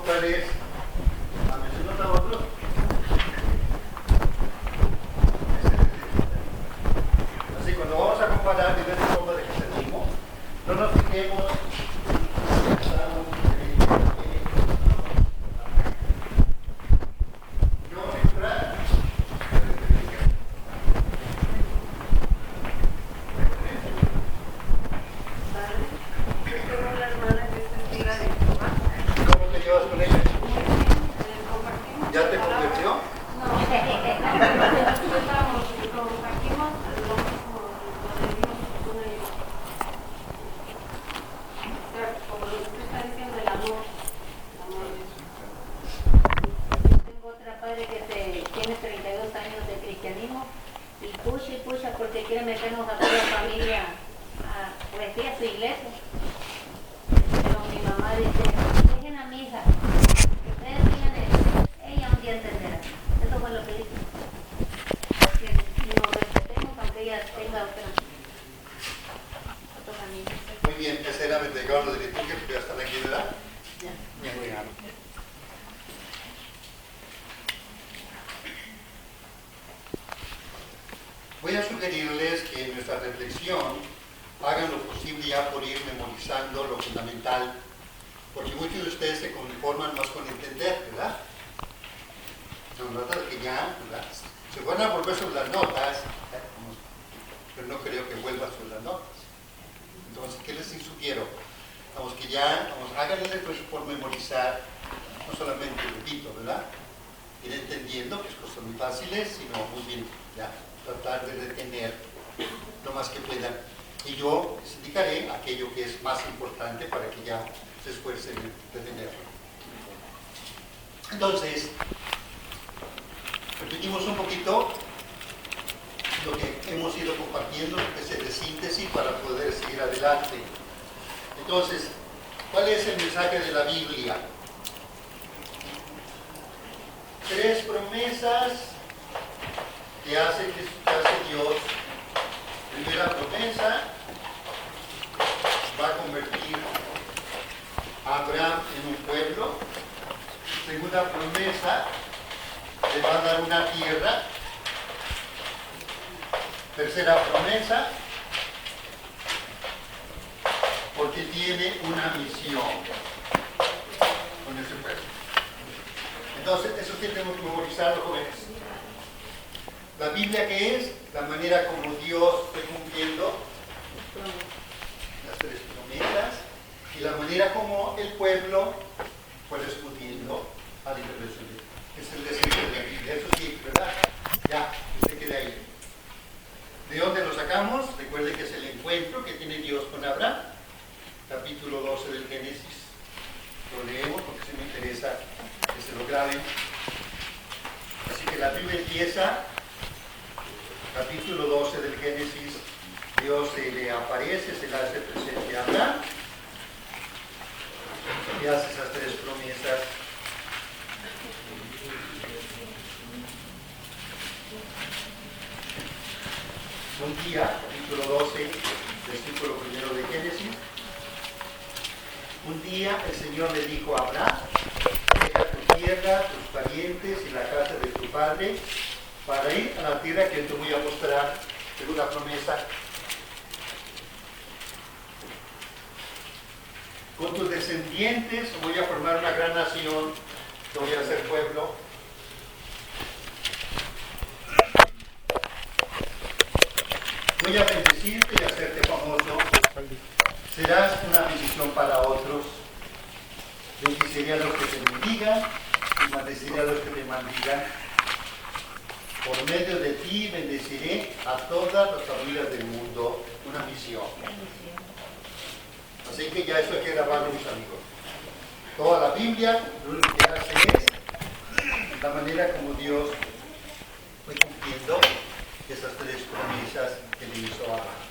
¿cuál es? ¿Se nota otro? Así, cuando vamos a comparar diversas formas de cristianismo, no nos fijemos. Muy bien, ese era el decálogo de liturgia, porque ya están aquí, ¿verdad? Bien, muy bien. Voy a sugerirles que en nuestra reflexión hagan lo posible ya por ir memorizando lo fundamental, porque muchos de ustedes se conforman más con entender, ¿verdad? Se trata de que ya, ¿verdad?, se van a volver sobre las notas, pero no creo que vuelvan sobre las notas. Entonces, ¿qué les sugiero? Vamos, que ya, hagan el esfuerzo por memorizar, no solamente, repito, ¿verdad?, ir entendiendo, que es cosas muy fáciles, sino muy bien, ya, tratar de retener lo más que puedan. Y yo les indicaré aquello que es más importante para que ya se esfuercen en retenerlo. Entonces, repetimos un poquito lo que hemos ido compartiendo, lo que es de síntesis para poder seguir adelante. Entonces, ¿cuál es el mensaje de la Biblia? 3 promesas que hace Dios. Primera promesa: va a convertir a Abraham en un pueblo. Segunda promesa: le va a dar una tierra. Tercera promesa: porque tiene una misión con ese pueblo. Entonces, eso sí tenemos que memorizarlo, jóvenes. La Biblia, ¿qué es? La manera como Dios fue cumpliendo las 3 promesas y la manera como el pueblo fue respondiendo a la intervención de Dios. Es el deseo de la Biblia. Eso sí, ¿verdad? Ya, usted queda ahí. ¿De dónde lo sacamos? Recuerde que es el encuentro que tiene Dios con Abraham, capítulo 12 del Génesis. Lo leemos porque se me interesa que se lo graben. Así que la Biblia empieza, capítulo 12 del Génesis. Dios se le aparece, se le hace presente a Abraham y hace esas 3 promesas. Un día, capítulo 12, versículo 1 de Génesis. Un día el Señor le dijo a Abraham: deja tu tierra, tus parientes y la casa de tu padre para ir a la tierra que te voy a mostrar. Segunda promesa: con tus descendientes voy a formar una gran nación, te voy a hacer pueblo. Voy a bendecirte y hacerte famoso. Serás una bendición para otros. Bendeciré a los que te bendigan y maldeciré a los que te maldigan. Por medio de ti bendeciré a todas las familias del mundo. Una misión. Así que ya eso hay que grabarlo, mis amigos. Toda la Biblia lo único que hace es la manera como Dios fue cumpliendo esas 3 promesas que le hizo a Abraham.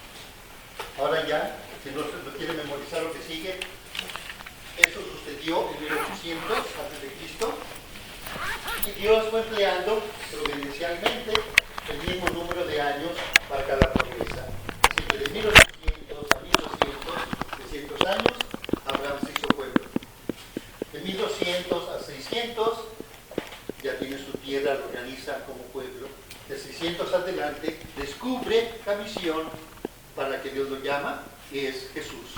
Ahora ya, si no quiere memorizar lo que sigue, eso sucedió en 1800 a.C. y Dios fue empleando providencialmente el mismo número de años para cada promesa. Así que de 1800 a 1200, 300 años, Abraham se hizo pueblo. De 1200 a 600 ya tiene su tierra, lo organiza como pueblo. De 600 adelante descubre la misión para la que Dios lo llama, que es Jesús.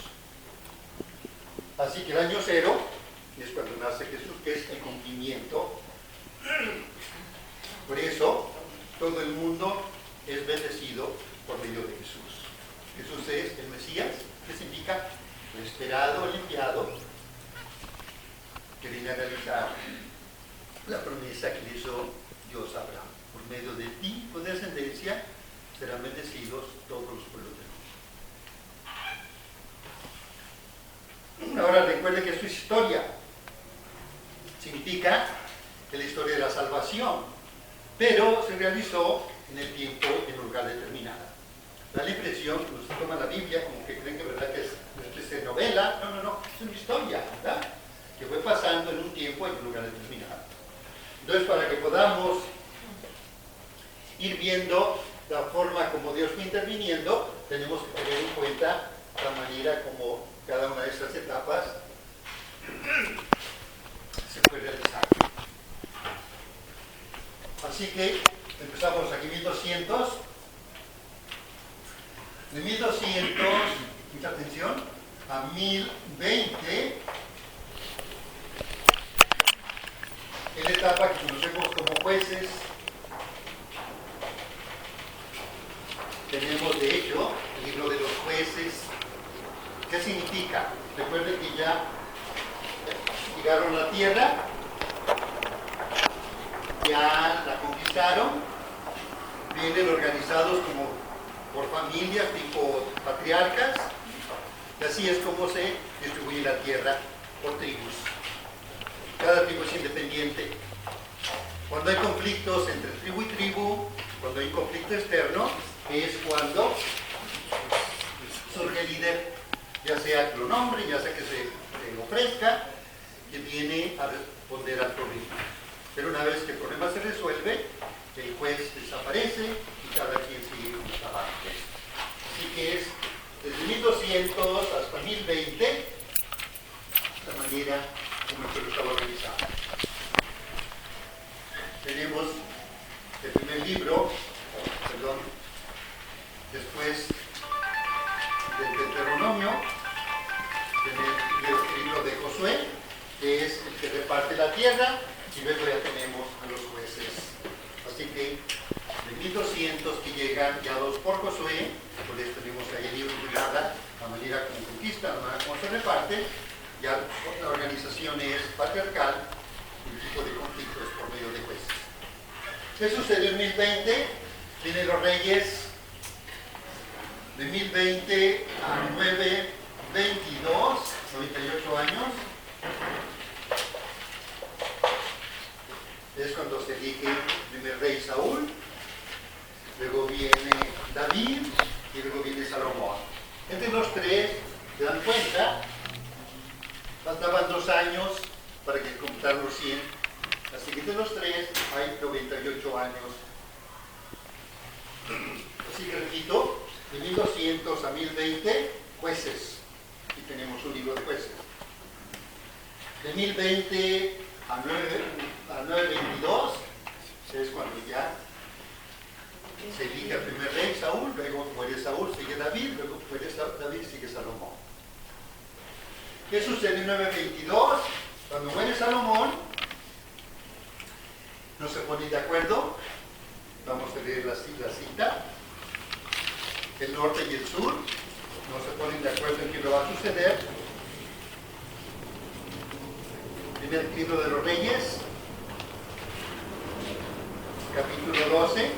Así que el año 0 es cuando nace Jesús, que es el cumplimiento. Por eso todo el mundo es bendecido por medio de Jesús. Jesús es el Mesías, que significa el esperado, el enviado, que viene a realizar la promesa que le hizo Dios a Abraham. Por medio de ti, tu descendencia, serán bendecidos todos los pueblos del mundo. Ahora recuerde que esto es historia. Significa que la historia de la salvación, pero se realizó en el tiempo y en un lugar determinado. Da la impresión que usted toma la Biblia como que creen que verdad que es novela. No, es una historia, ¿verdad? Que fue pasando en un tiempo y en un lugar determinado. Entonces, para que podamos ir viendo la forma como Dios fue interviniendo, tenemos que tener en cuenta la manera como cada una de estas etapas se fue realizando. Así que empezamos aquí 1200. De 1200, mucha atención, a 1020, en la etapa que conocemos como jueces. Tenemos de hecho el libro de los jueces. ¿Qué significa? Recuerden que ya llegaron a la tierra, ya la conquistaron, vienen organizados como por familias, tipo patriarcas, y así es como se distribuye la tierra por tribus. Cada tribu es independiente. Cuando hay conflictos entre tribu y tribu, cuando hay conflicto externo, es cuando surge el líder, ya sea que lo nombre, ya sea que se ofrezca, que viene a responder al problema. Pero una vez que el problema se resuelve, el juez desaparece y cada quien sigue con su trabajo. Así que es desde 1200 hasta 1020 la manera como el pueblo estaba organizado. Tenemos el primer libro, después del Deuteronomio, tenemos el libro de Josué, que es el que reparte la tierra, y luego ya tenemos a los jueces. Así que de 1200 que llegan guiados por Josué, por eso tenemos ahí el libro Brigada, la manera como conquista, la manera como se reparte, ya la organización es patriarcal, y el tipo de conflictos por medio de jueces. ¿Qué sucedió en 1020? Vienen los reyes. De 1020 a 922, 98 años, es cuando se elige el primer rey Saúl, luego viene David y luego viene Salomón. Entre los tres, se dan cuenta, faltaban 2 años para que completaran los 100, así que entre los tres hay 98 años. Así que repito, de 1200 a 1020, jueces, y tenemos un libro de jueces. De 1020 a 922 es cuando ya se elige el primer rey, Saúl, luego muere Saúl, sigue David, luego muere David, sigue Salomón. ¿Qué sucede en 922? Cuando muere Salomón, no se ponen de acuerdo. Vamos a leer la cita. El norte y el sur no se ponen de acuerdo en qué lo va a suceder. Primer libro de los Reyes, capítulo 12.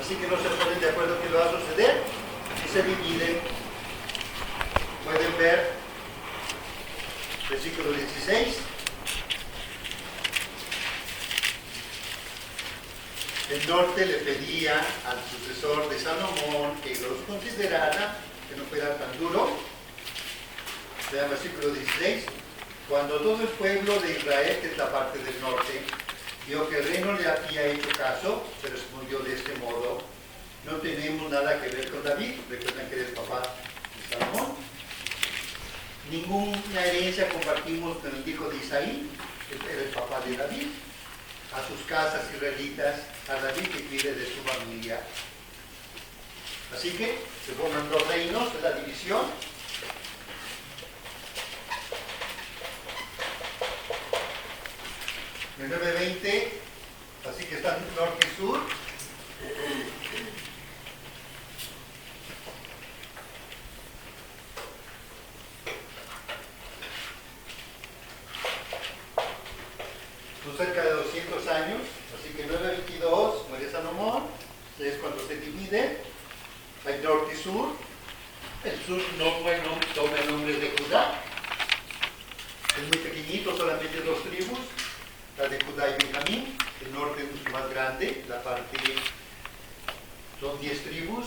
Así que no se ponen de acuerdo en qué lo va a suceder y se dividen. Pueden ver versículo 16. El norte le pedía al sucesor de Salomón que los considerara, que no fuera tan duro. Vean versículo 16. Cuando todo el pueblo de Israel, que es la parte del norte, vio que el rey no le había hecho caso, se respondió de este modo: no tenemos nada que ver con David. Recuerdan que era el papá de Salomón. Ninguna herencia compartimos con el hijo de Isaí, que era el papá de David. A sus casas israelitas, a David que cuide de su familia. Así que se forman dos reinos, es la división. En 9:20, así que están norte y sur. Son cerca de 200 años, así que 9:22 muere Salomón, es cuando se divide, hay norte y sur. El sur toma el nombre de Judá, es muy pequeñito, solamente dos tribus, la de Judá y Benjamín. El norte es mucho más grande, la parte son 10 tribus,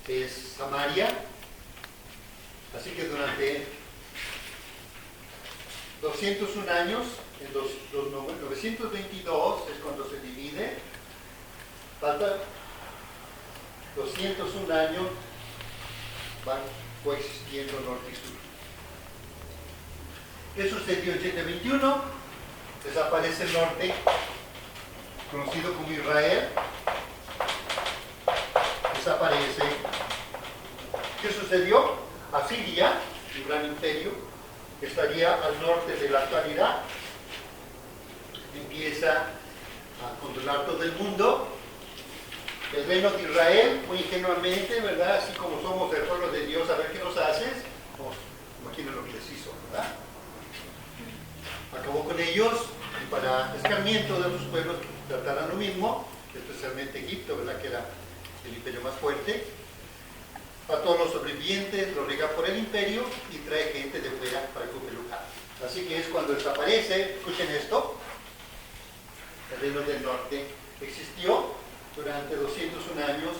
es Samaria. Así que durante 201 años, en los 922 es cuando se divide, falta 201 años, van coexistiendo norte y sur. ¿Qué sucedió en 721? Desaparece el norte, conocido como Israel, desaparece. ¿Qué sucedió? Asiria, un gran imperio, que estaría al norte de la actualidad, empieza a controlar todo el mundo. El reino de Israel, muy ingenuamente, ¿verdad? Así como somos el pueblo de Dios, a ver qué nos haces. Imagina lo que les hizo, ¿verdad? Acabó con ellos, y para escarmiento de otros pueblos que trataran lo mismo, especialmente Egipto, ¿verdad? Que era el imperio más fuerte. A todos los sobrevivientes los riega por el imperio y trae gente de fuera para ocupe el lugar. Así que es cuando desaparece. Escuchen esto: el reino del norte existió durante 201 años,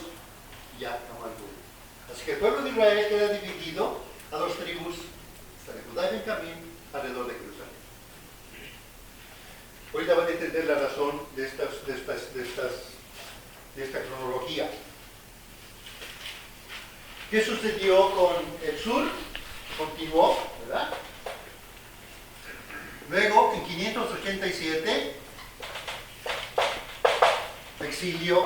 ya no hay duda. Así que el pueblo de Israel queda dividido a dos tribus, de Judá y Benjamín, alrededor de Jerusalén. Ahorita van a entender la razón de esta cronología. ¿Qué sucedió con el sur? Continuó, ¿verdad? Luego, en 587, exilio.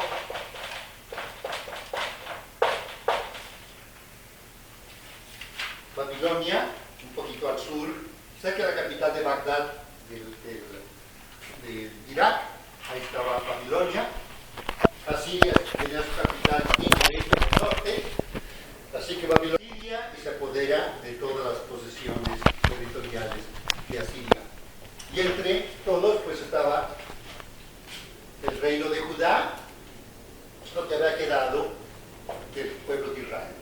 Babilonia, un poquito al sur, cerca de la capital de Bagdad, de Irak. Ahí estaba Babilonia. Asiria tenía su capital en el norte. Así que Babilonia se apodera de todas las posesiones territoriales de Asiria. Y entre todos, pues estaba el reino de Judá, lo que había quedado del pueblo de Israel.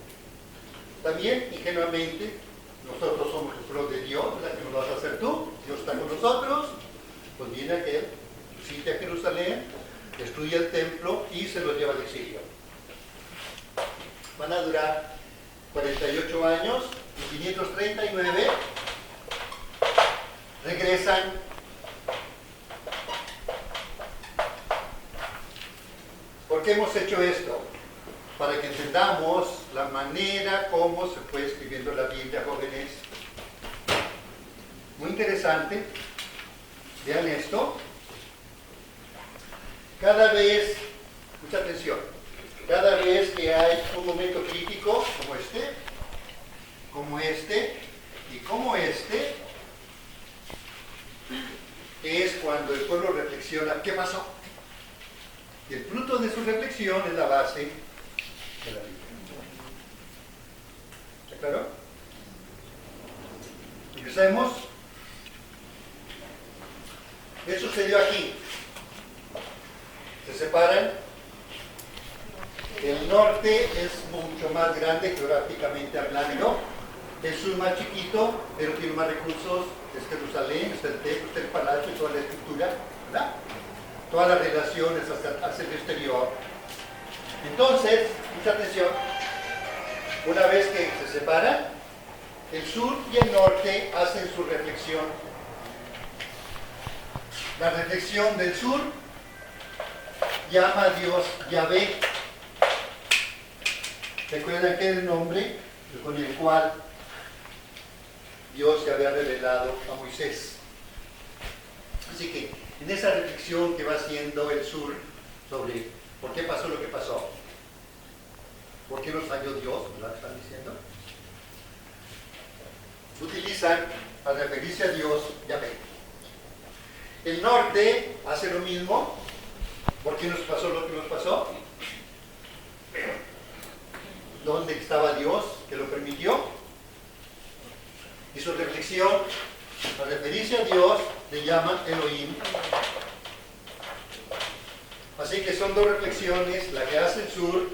También, ingenuamente, nosotros somos el pueblo de Dios, ¿verdad? ¿Qué nos vas a hacer tú? Dios está con nosotros. Pues viene aquel, visita a Jerusalén, destruye el templo y se lo lleva al exilio. Van a durar 48 años, en 539 regresan. ¿Por qué hemos hecho esto? Para que entendamos la manera como se fue escribiendo la Biblia, jóvenes. Muy interesante. Vean esto. Cada vez, mucha atención, cada vez que hay un momento crítico como este y como este, es cuando el pueblo reflexiona, ¿qué pasó? Y el fruto de su reflexión es la base de la Biblia. ¿Está claro? Empecemos. ¿Qué sucedió aquí? Se separan. El norte es mucho más grande geográficamente hablando. El sur más chiquito, pero tiene más recursos. Es Jerusalén, está el templo, está el palacio, toda la estructura, ¿verdad? Todas las relaciones hacia el exterior. Entonces, mucha atención, una vez que se separan, el sur y el norte hacen su reflexión. la reflexión del sur llama a Dios Yahvé. Recuerdan que era el nombre con el cual Dios se había revelado a Moisés. Así que en esa reflexión que va haciendo el sur sobre por qué pasó lo que pasó, por qué nos falló Dios, ¿verdad? ¿Están diciendo? Utilizan al referirse a Dios Yahvé. El norte hace lo mismo. ¿Por qué nos pasó lo que nos pasó? ¿Dónde estaba Dios que lo permitió? Y su reflexión, al referirse a Dios, le llaman Elohim. Así que son dos reflexiones, la que hace el sur,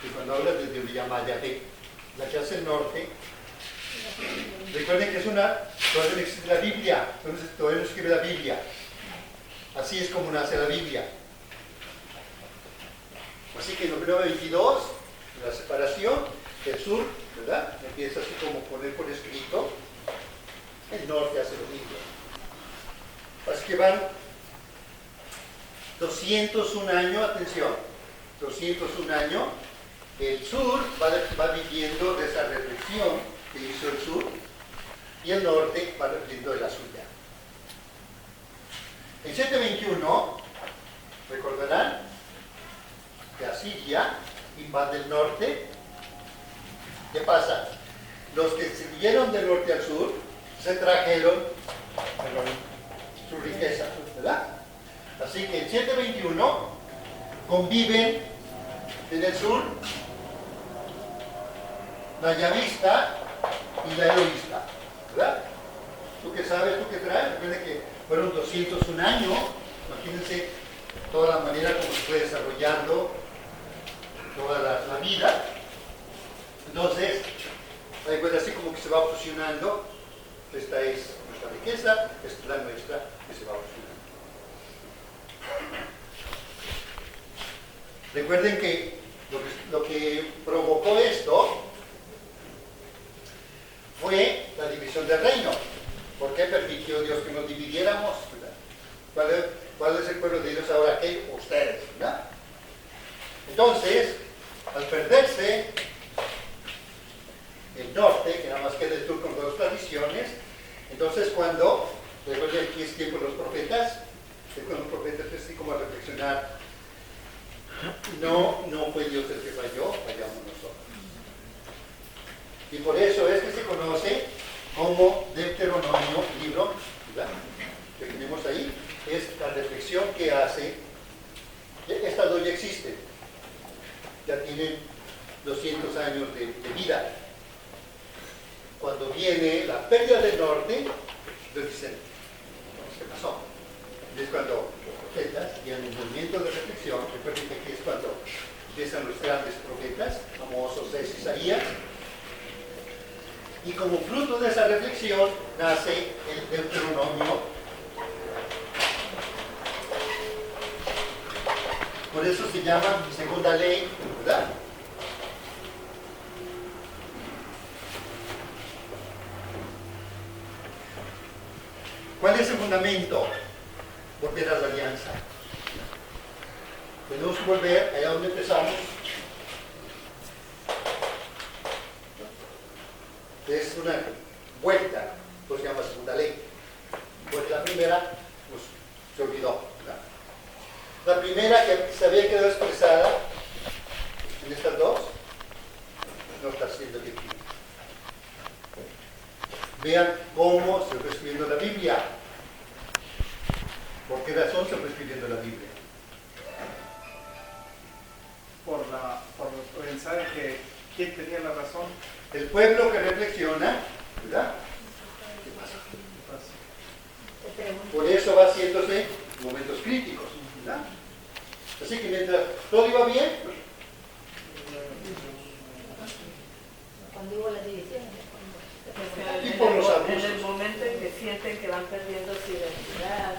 y cuando habla de Dios le llama Yahvé, la que hace el norte. Recuerden que es todavía no existe la Biblia, entonces todavía no escribe la Biblia. Así es como nace la Biblia. Así que en el 22, la separación, el sur, ¿verdad? Empieza así como poner por escrito, el norte hace lo mismo. Así que van 201 años, atención, 201 años, el sur va viviendo de esa reflexión que hizo el sur, y el norte va viviendo de la suya. En 721, recordarán que Asiria invade el norte. ¿Qué pasa? Los que siguieron del norte al sur se trajeron su riqueza, ¿verdad? Así que en 721 conviven en el sur la yavista y la eloísta, ¿verdad? ¿Tú qué sabes? ¿Tú qué traes? Recuerden que fueron 201 años, imagínense toda la manera como se fue desarrollando toda la vida. Entonces, recuerda así como que se va fusionando, esta es nuestra riqueza, esta es la nuestra que se va fusionando. Recuerden que lo que provocó esto fue la división del reino. ¿Por qué permitió Dios que nos dividiéramos? ¿Cuál es el pueblo de Dios ahora? ¿Qué? Ustedes, ¿verdad? Entonces, al perderse el norte, que nada más queda el sur con dos tradiciones, entonces cuando, recuerden que es tiempo de los profetas, es cuando los profetas así como a reflexionar, no fue Dios el que falló, fallamos nosotros. Y por eso es que se conoce como Deuteronomio, libro, ¿verdad? Que tenemos ahí, es la reflexión que hace. Estas dos ya existen, ya tienen 200 años de vida. Cuando viene la pérdida del norte, entonces dicen, ¿qué pasó? Es cuando los profetas tienen un movimiento de reflexión. Recuerden que aquí es cuando empiezan los grandes profetas, famosos de Isaías. Y como fruto de esa reflexión nace el Deuteronomio. Por eso se llama segunda ley, ¿verdad? ¿Cuál es el fundamento? Volver a la alianza. Tenemos que volver allá donde empezamos. Es una vuelta, pues se llama segunda ley. Pues la primera, pues se olvidó, ¿verdad? La primera que se había quedado expresada en estas dos, no está siendo efectiva. Vean cómo se fue escribiendo la Biblia. ¿Por qué razón se fue escribiendo la Biblia? Por pensar que quién tenía la razón. El pueblo que reflexiona, ¿verdad? ¿Qué pasa? Por eso va haciéndose momentos críticos, ¿verdad? Así que mientras todo iba bien, pues, cuando hubo las divisiones. y por los abusos. En el momento en que sienten que van perdiendo su identidad,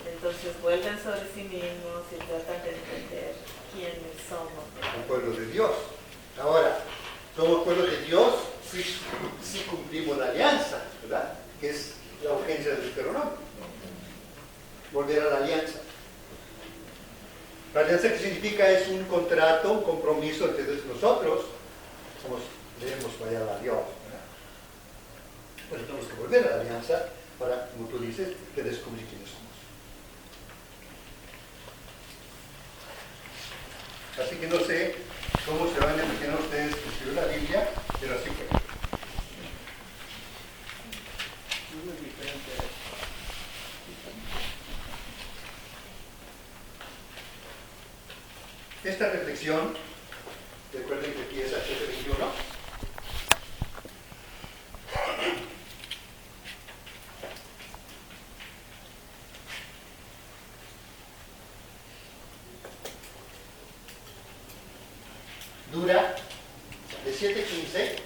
entonces vuelven sobre sí mismos y tratan de entender quiénes somos. Un pueblo de Dios. Ahora, somos pueblo de Dios si cumplimos la alianza, ¿verdad? Que es la urgencia del Deuteronomio. volver a la alianza. La alianza, que significa, es un contrato, un compromiso entre nosotros, debemos fallar a Dios, ¿verdad? Pues tenemos que volver a la alianza para, como tú dices, que descubrir quiénes somos. Así que no sé cómo se van a imaginar ustedes que escribió la Biblia, pero así fue. Es muy diferente. Esta reflexión, recuerden que empieza 7:21. Dura de 7:15.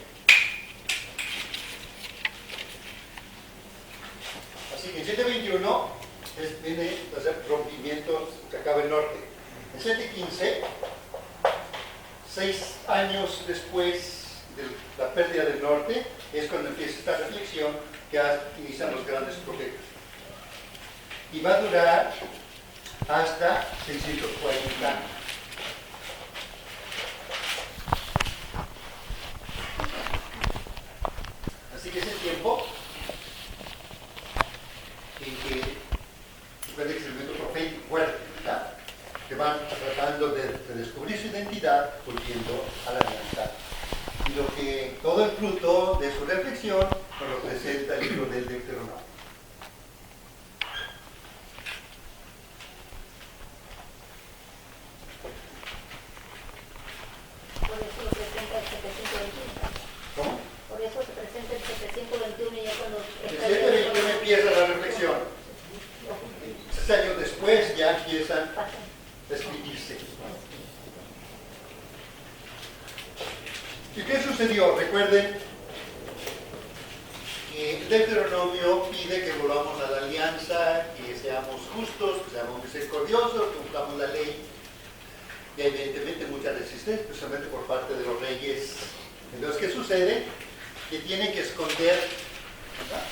Así que en 7:21 viene a ser rompimiento que acaba el norte. En 7:15, 6 años después de la pérdida del norte, es cuando empieza esta reflexión que inician los grandes profetas. Y va a durar hasta 640. Así que es el tiempo en que puede que es el momento profético fuerte, ¿verdad? Que van tratando de descubrir su identidad volviendo a la alianza. Y todo el fruto de su reflexión nos lo presenta el libro del Deuteronomio. Por eso se presenta el 721. ¿Cómo? Por eso se presenta el 721 y ya cuando... El 7:21 empieza la reflexión. 6 años después ya empiezan a escribirse. ¿Y qué sucedió? Recuerden que el Deuteronomio pide que volvamos a la alianza, que seamos justos, que seamos misericordiosos, que cumplamos la ley. Y evidentemente mucha resistencia, especialmente por parte de los reyes. Entonces, ¿qué sucede? Que tienen que esconder, ¿verdad?,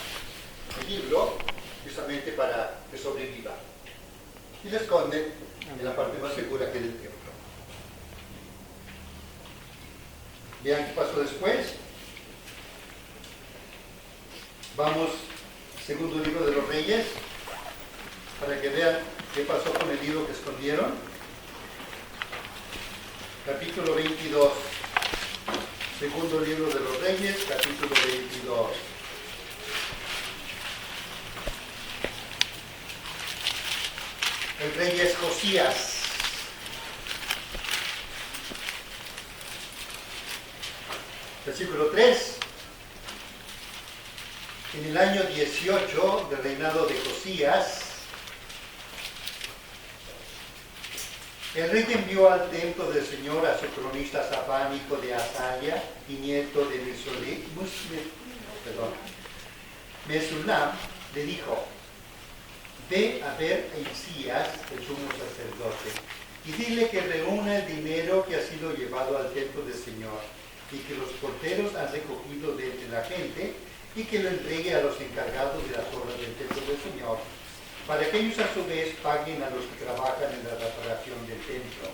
el libro precisamente para que sobreviva. Y lo esconden en la parte más segura, que es el templo. Vean qué pasó después. Vamos, segundo libro de los Reyes, para que vean qué pasó con el libro que escondieron. Capítulo 22. Segundo libro de los Reyes, capítulo 22. El rey es Josías. Versículo 3. En el año 18 del reinado de Josías, el rey envió al templo del Señor a su cronista Safán, hijo de Asaya y nieto de Mesulam, le dijo: ve a ver a Hilcías, el sumo sacerdote, y dile que reúna el dinero que ha sido llevado al templo del Señor, y que los porteros han recogido de entre la gente, y que lo entregue a los encargados de las obras del templo del Señor, para que ellos a su vez paguen a los que trabajan en la reparación del templo,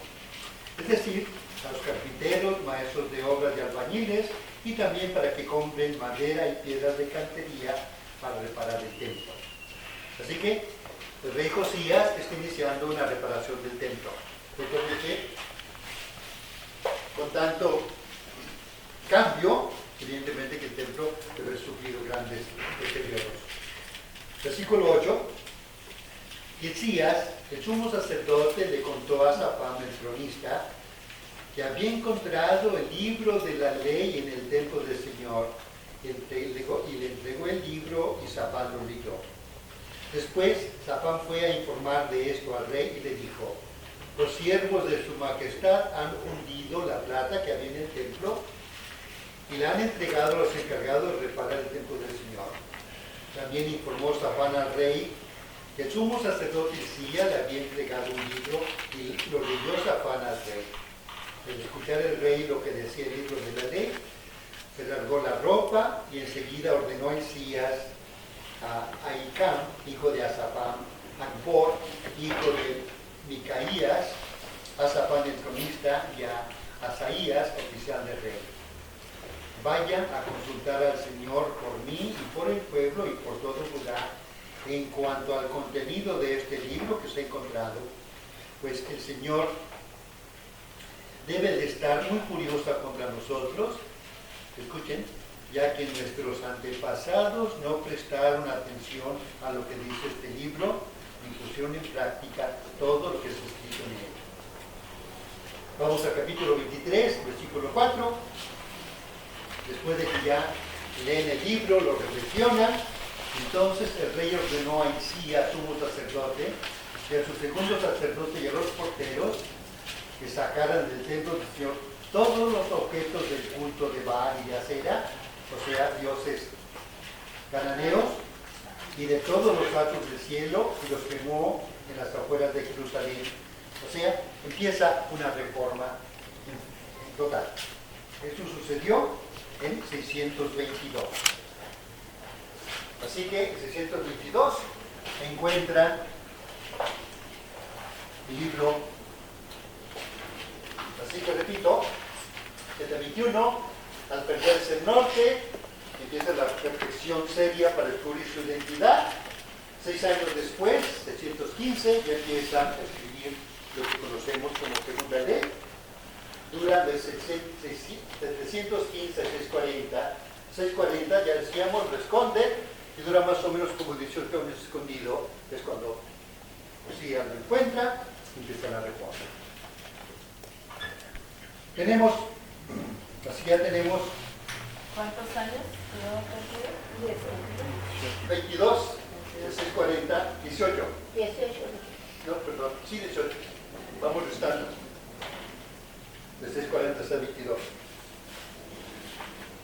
es decir, a los carpinteros, maestros de obras y albañiles, y también para que compren madera y piedras de cantería para reparar el templo. Así que el rey Josías está iniciando una reparación del templo. Porque con tanto cambio, evidentemente que el templo debe haber sufrido grandes deterioros. Versículo 8. Hilcías, el sumo sacerdote, le contó a Safán, el cronista, que había encontrado el libro de la ley en el templo del Señor, y le entregó el libro, y Safán lo leyó. Después Safán fue a informar de esto al rey y le dijo: los siervos de su majestad han hundido la plata que había en el templo y la han entregado a los encargados de reparar el templo del Señor. También informó Safán al rey que el sumo sacerdote Hilcías le había entregado un libro, y lo leyó Safán al rey. Al escuchar el rey lo que decía el libro de la ley, se rasgó la ropa y enseguida ordenó Hilcías a Ahicam, hijo de Asafán, Acbor, hijo de Micaías, a Safán el cronista y a Asaías, oficial del rey. Vayan a consultar al Señor por mí y por el pueblo y por todo lugar en cuanto al contenido de este libro que os he encontrado, pues el Señor debe de estar muy furioso contra nosotros, escuchen, ya que nuestros antepasados no prestaron atención a lo que dice este libro ni pusieron en práctica todo lo que está escrito en él. Vamos al capítulo 23, versículo 4. Después de que ya leen el libro, lo reflexionan, entonces el rey ordenó a Hilcías, sumo sacerdote, y a su segundo sacerdote y a los porteros que sacaran del templo de Señor todos los objetos del culto de Baal y de Acera, o sea, dioses cananeos, y de todos los astros del cielo, y los quemó en las afueras de Jerusalén. O sea, empieza una reforma total. Esto sucedió en 622. Así que en 622 encuentra el libro. Así que repito, desde 21, al perderse el norte, empieza la reflexión seria para descubrir su identidad. 6 años después, 615, ya empieza a escribir lo que conocemos como Segunda Ley. Dura de 715 a 640. 640, ya decíamos, lo esconde y dura más o menos como 18 años escondido. Es cuando Josías lo encuentra y empieza la reforma. Tenemos, así ya tenemos. ¿Cuántos años? 22, 640, 18. 18. No, perdón, sí, 18. Vamos restando. De 640 hasta 22.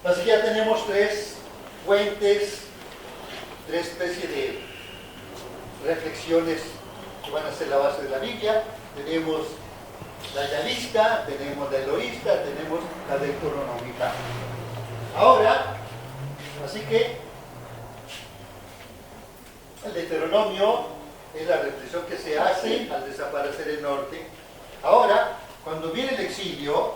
Así que ya tenemos 3 fuentes, 3 especies de reflexiones que van a ser la base de la Biblia. Tenemos la yavista, tenemos la eloísta, tenemos la deuteronómica. Ahora, así que el Deuteronomio es la reflexión que se hace al desaparecer el norte. Ahora, cuando viene el exilio,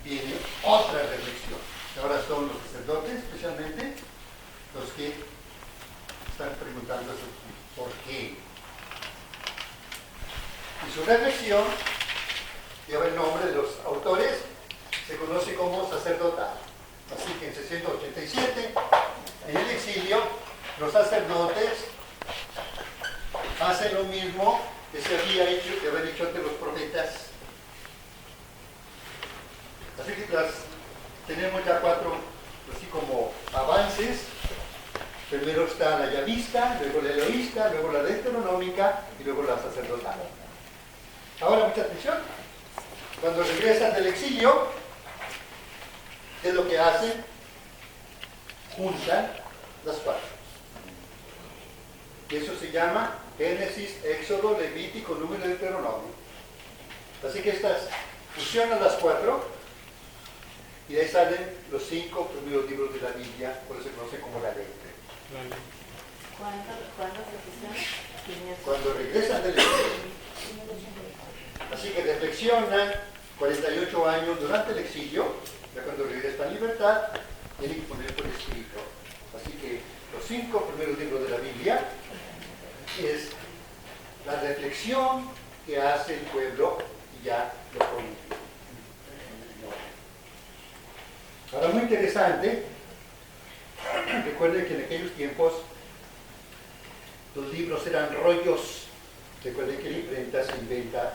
viene otra reflexión. Ahora son los sacerdotes, especialmente, los que están preguntando por qué. Y su reflexión lleva el nombre de los autores, se conoce como sacerdotal. Así que en 687, en el exilio, los sacerdotes hacen lo mismo que se había hecho, que habían hecho ante los profetas. Así que tenemos ya 4, así como avances. Primero está la yavista, luego la eloísta, luego la deuteronómica y luego la sacerdotal. Ahora, mucha atención. Cuando regresan del exilio, ¿qué es lo que hacen? Juntan las 4. Y eso se llama Génesis, Éxodo, Levítico, Número y Deuteronomio. Así que estas fusionan las 4 y de ahí salen los 5 primeros libros de la Biblia, por eso se conoce como la ley. ¿Cuándo se fusionan? Cuando regresan del exilio. Así que reflexionan 48 años durante el exilio, ya cuando regresan a libertad, tienen que poner por escrito. Así que los 5 primeros libros de la Biblia es la reflexión que hace el pueblo y ya lo ponen. Ahora, muy interesante, recuerden que en aquellos tiempos los libros eran rollos. Recuerden que la imprenta se inventa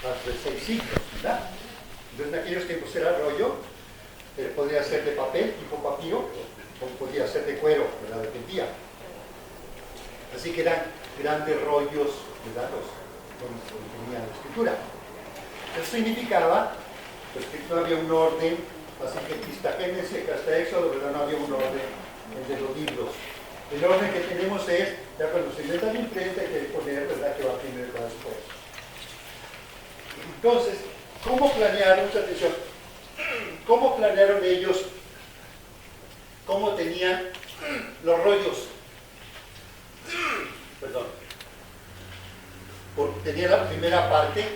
hace 6 siglos, ¿verdad? Entonces en aquellos tiempos era rollo, pero podía ser de papel, tipo papiro, o podía ser de cuero, ¿verdad? Dependía. Así que eran grandes rollos, ¿verdad? Donde tenían la escritura. Eso significaba pues, que no había un orden, así que hasta Génesis, hasta Éxodo, ¿verdad? No había un orden entre los libros. El orden que tenemos es, ya cuando se inventa la imprenta hay que poner, ¿verdad?, que va primero y va después. Entonces, ¿cómo planearon, mucha atención, cómo planearon ellos, cómo tenían los rollos? tenía la primera parte,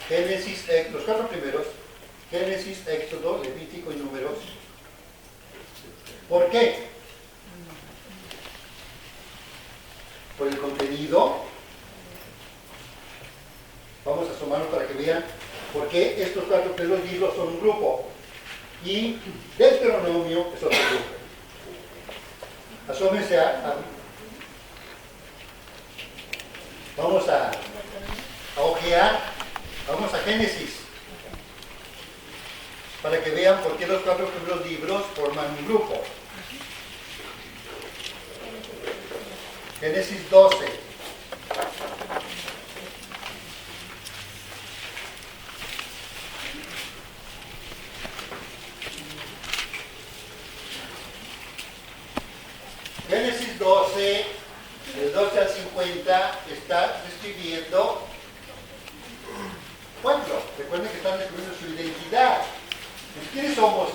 Génesis, los 4 primeros, Génesis, Éxodo, Levítico y Números. ¿Por qué? Por el contenido. Vamos a asomarnos para que vean por qué estos 4 primeros libros son un grupo y Deuteronomio es otro grupo. Asómense vamos a ojear, vamos a Génesis, para que vean por qué los 4 primeros libros forman un grupo. Génesis 12. Génesis 12, del 12 al 50, está describiendo pueblo. Recuerden que están describiendo su identidad. ¿Quiénes somos?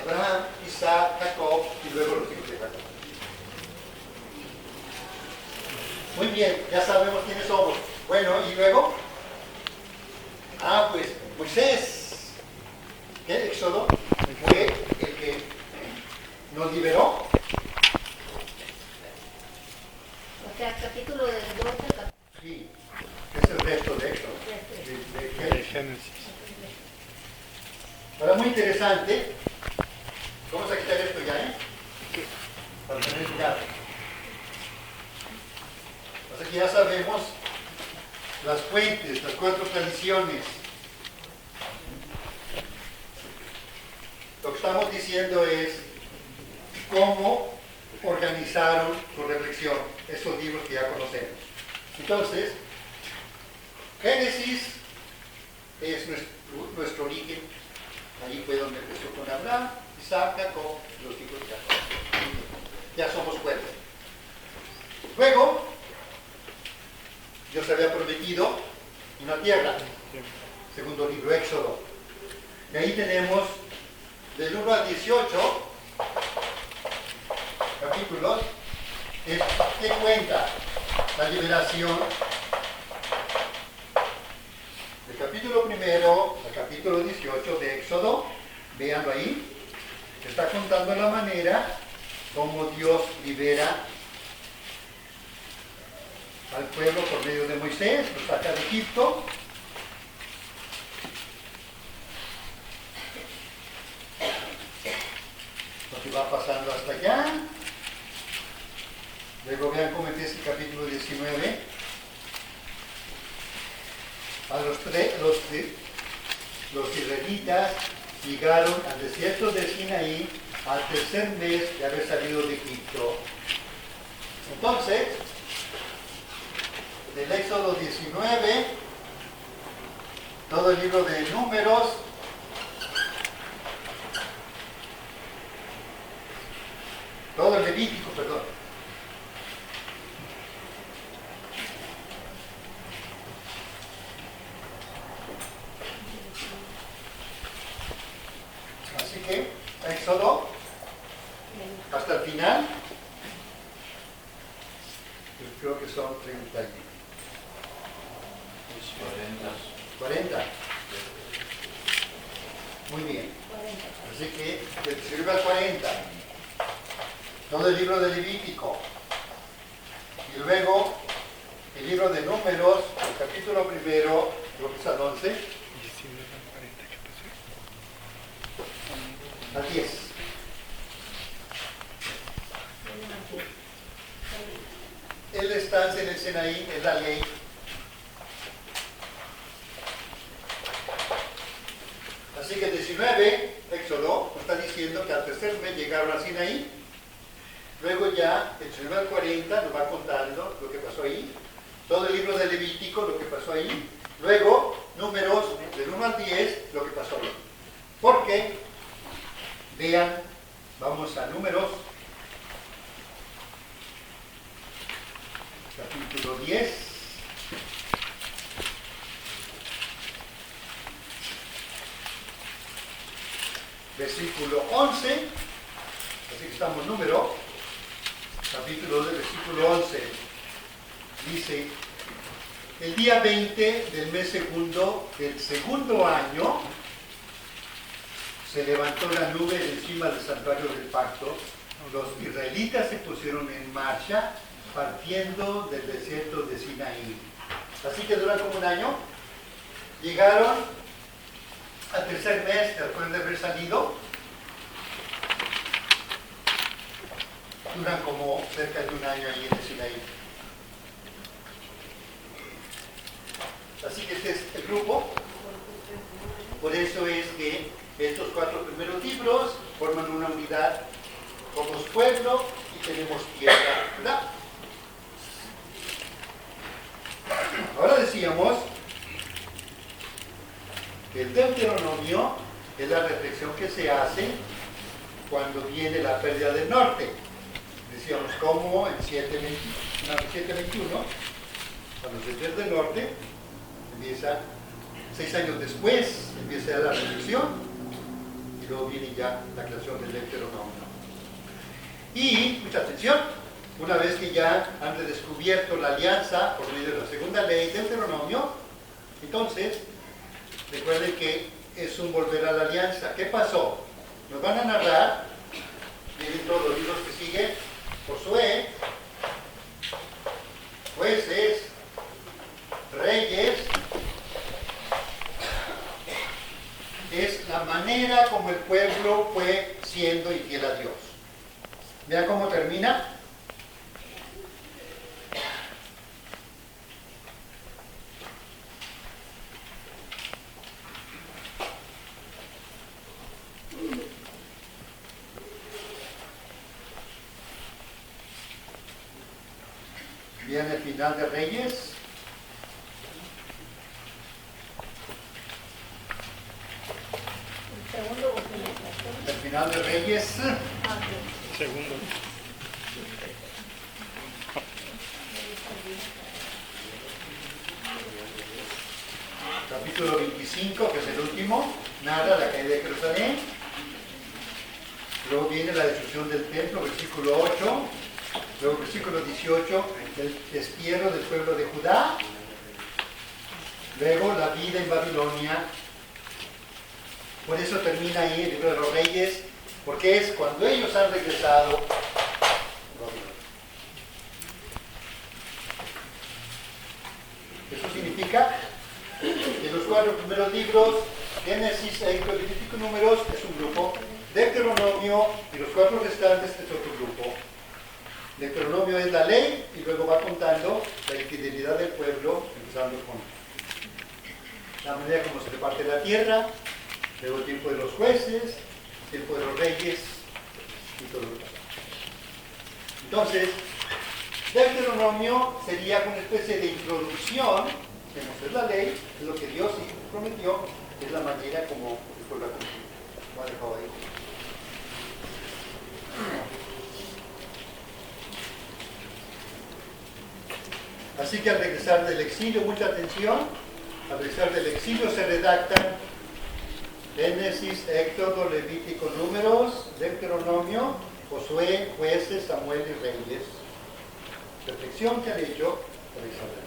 Abraham, Isaac, Jacob y luego los hijos de Jacob. Muy bien, ya sabemos quiénes somos. Bueno, ¿y luego? Pues Moisés, ¿qué? Éxodo, fue el que nos liberó. O sea, capítulo del 12 al capítulo. Sí, es el resto de Éxodo, de Génesis. Ahora, muy interesante. Vamos a quitar esto ya, ¿eh? Para tener cuidado. Así que ya sabemos las fuentes, las 4 tradiciones. Lo que estamos diciendo es cómo organizaron su reflexión, estos libros que ya conocemos. Entonces, Génesis es nuestro origen. Ahí fue donde empezó con Abraham, Isaac, Jacob, los hijos de Jacob. Ya somos pueblo. Luego, Dios había prometido una tierra. Segundo libro, Éxodo. Y ahí tenemos del 1 al 18 capítulos que cuenta la liberación del capítulo 1 al capítulo 18 de Éxodo. Véanlo ahí. Está contando la manera como Dios libera al pueblo por medio de Moisés, lo saca de Egipto. Lo que va pasando hasta allá. Luego vean cómo empieza el capítulo 19. A los israelitas llegaron al desierto de Sinaí al tercer mes de haber salido de Egipto. Entonces, del Éxodo 19, todo el libro de Números, todo el Levítico, perdón. Así que, Éxodo, hasta el final, yo creo que son 30. 40. Muy bien. Así que del 19 al 40, todo el libro de Levítico. Y luego el libro de Números, el capítulo 1, creo que es al 11. 19 al 40, ¿qué pasó? Al 10. Él estancia en el Sinaí, es la ley. Así que 19, Éxodo, nos está diciendo que al tercer mes llegaron a Sinaí. Luego ya, el 19 al 40 nos va contando lo que pasó ahí. Todo el libro de Levítico, lo que pasó ahí. Luego, Números, del 1 al 10, lo que pasó ahí. Porque, vean, vamos a Números, capítulo 10. Versículo 11, así que estamos en Número, capítulo 2, versículo 11. dice, el día 20 del mes segundo del segundo año, se levantó la nube de encima del santuario del pacto. Los israelitas se pusieron en marcha partiendo del desierto de Sinaí. Así que durante como un año llegaron al tercer mes después de haber salido. Duran como cerca de un año allí en el Sinaí. Así que este es el grupo. Por eso es que estos 4 primeros libros forman una unidad. Somos pueblo y tenemos tierra, ¿verdad? Ahora decíamos que el Deuteronomio es la reflexión que se hace cuando viene la pérdida del norte. Decíamos como en 721, cuando se pierde el norte, empieza 6 años después, empieza la reflexión y luego viene ya la creación del Deuteronomio. Y, mucha atención, una vez que ya han redescubierto la alianza por medio de la segunda ley del Deuteronomio, entonces, recuerden que es un volver a la alianza. ¿Qué pasó? Nos van a narrar, miren todos los libros que siguen, Josué, Jueces, Reyes. Es la manera como el pueblo fue siendo infiel a Dios. Vean cómo termina. Viene el final de Reyes. Segundo o primero. El final de Reyes. Ah, ok. Segundo. Capítulo 25, que es el último, narra la caída de Jerusalén. Luego viene la destrucción del templo, versículo 8. Luego versículo 18, el destierro del pueblo de Judá. Luego la vida en Babilonia. Por eso termina ahí el libro de los Reyes, porque es cuando ellos han regresado a Babilonia. Eso significa que los 4 primeros libros, Génesis, Éxodo, Levítico y Números, es un grupo. Deuteronomio y los 4 restantes es otro grupo. Deuteronomio es la ley y luego va contando la infidelidad del pueblo, empezando con la manera como se reparte la tierra, luego el tiempo de los jueces, el tiempo de los reyes y todo lo demás. Entonces, Deuteronomio sería una especie de introducción, que es la ley, es lo que Dios prometió, es la manera como el pueblo ha dejado ahí. Así que al regresar del exilio, mucha atención, al regresar del exilio se redactan Génesis, Éxodo, Levítico, Números, Deuteronomio, Josué, Jueces, Samuel y Reyes. Reflexión que han hecho por Israel.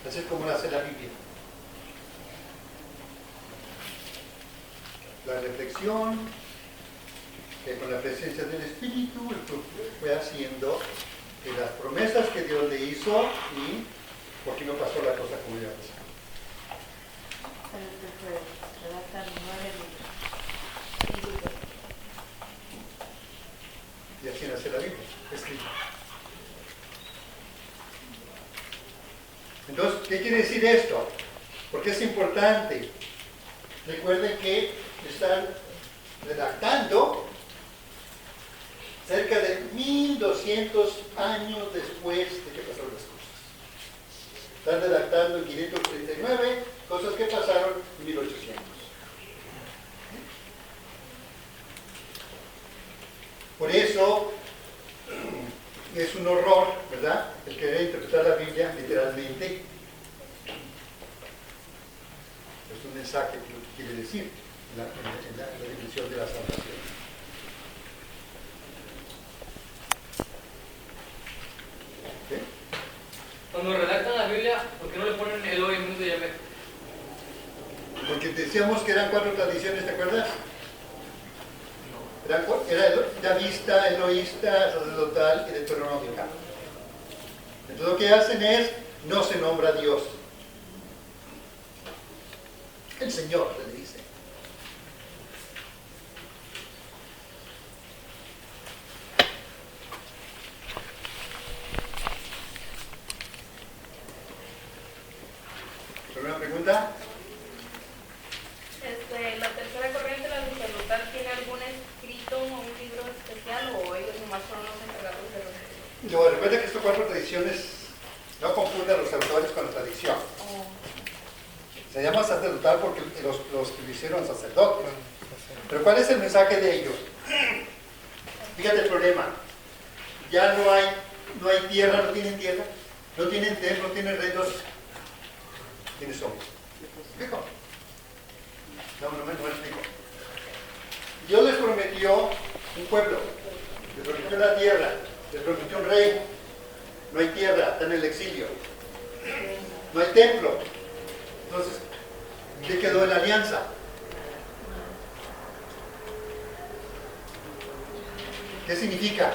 Así es como nace la Biblia. La reflexión que con la presencia del Espíritu fue haciendo de las promesas que Dios le hizo y por qué no pasó la cosa como iba a pasar. Y así nace la Biblia, escrita. Entonces, ¿qué quiere decir esto? Porque es importante. Recuerden que están redactando cerca de 1200 años después de que pasaron las cosas. Están redactando en 539 cosas que pasaron en 1800. Por eso es un horror, ¿verdad?, el querer interpretar la Biblia literalmente. Es un mensaje que lo que quiere decir en la definición de la salvación. ¿Sí? Cuando redactan la Biblia, ¿por qué no le ponen Eloi en vez de Yahvé? Porque decíamos que eran 4 tradiciones, ¿te acuerdas? Era davista, eloísta, sacerdotal y deuteronómica. Entonces lo que hacen es, no se nombra a Dios. El Señor se le dice. ¿Alguna pregunta? La tercera corriente, la sacerdotal, ¿tiene algún escrito o un libro especial o ellos nomás son los encargados de los... No, recuerda que estas 4 tradiciones no confundan los autores con la tradición. Se llama sacerdotal porque los que lo hicieron sacerdotes. Pero ¿cuál es el mensaje de ellos? Fíjate el problema. Ya no hay tierra, no tienen tierra, no tienen templo, no tienen reinos. ¿Quiénes son? ¿Explico? No me explico. Dios les prometió un pueblo, les prometió la tierra, les prometió un rey. No hay tierra, está en el exilio. No hay templo. Entonces, ¿qué quedó en la alianza? ¿Qué significa?